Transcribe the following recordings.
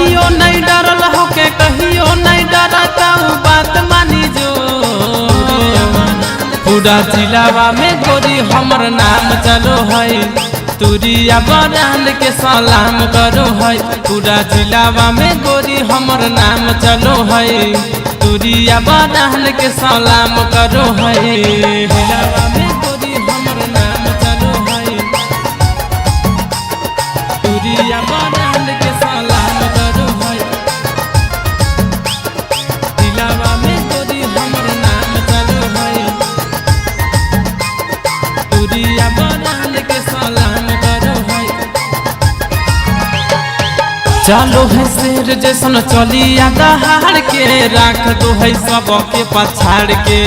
कहियो नहीं डरल होके कहियो नहीं डरता बात मानी जो पूरा जिलावा में गोरी हमर नाम चलो है तुरिया बरांड के सलाम करो है पूरा जिलावा में गोरी हमर नाम चलो है तुरिया बरांड के सलाम करो है जिलावा में गोरी हमर नाम चलो है तुरिया बरांड के सलाम करो है जिलावा में गोरी हमर नाम चलो है तुरिया बरांड के सलाम करो है चलो है शेर जैसन चलिया दहाड़ के राख दो है सब के पछाड़ के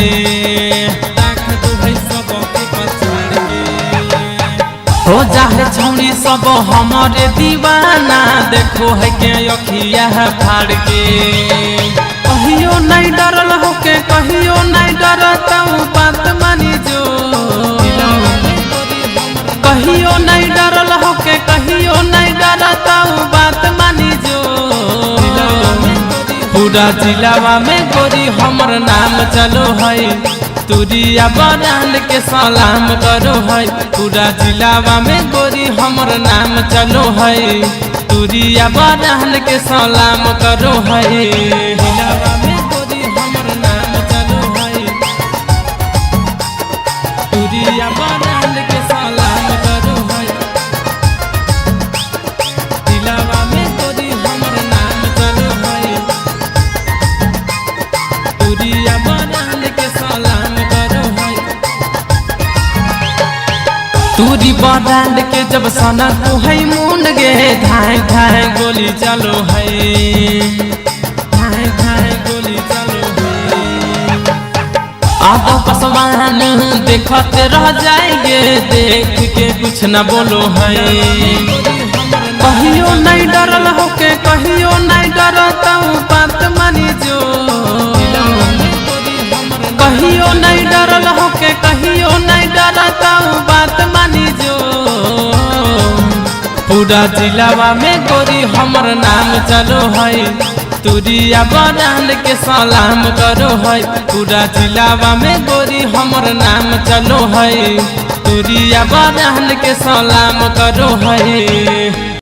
राख दो है सब के पछाड़ के हो जाए छौड़ी सब हमारे दीवाना देखो है के अखिया फाड़ के कहियो नहीं डरल होके कहियो नहीं डरता बात मानी जो कहियो नहीं डरल होके कहियो नहीं डरता बात मानी जो पूरा जिलावा में गोरी हमर नाम चलो है तुरिया बरांड के सलाम करो है पूरा जिलावा में गोरी हमर नाम चलो है तुरिया बरांड के सलाम करो है जिलावा में गोरी हमर नाम चलो है तुरिया बरांड के सलाम करो है जिलावा में गोरी हमर नाम चलो है तुरिया बरांड के सलाम करो है तुरी बरांड के जब सना तू है मुंड गे धाए धाए गोली चलो है धाए धाए गोली चलो है आदो पसवान देखते रह जाएंगे देख के कुछ न बोलो है कहियो नहीं डरल होके कहियो नहीं डरता बात मानी जो कहियो नहीं डरल होके कहियो नहीं डरता बात मानी जो पूरा जिलावा में गोरी हमर नाम चलो है तुरिया बरांड के सलाम करो है पूरा जिलावा में गोरी हमर नाम चलो है तुरिया बरांड के सलाम करो है।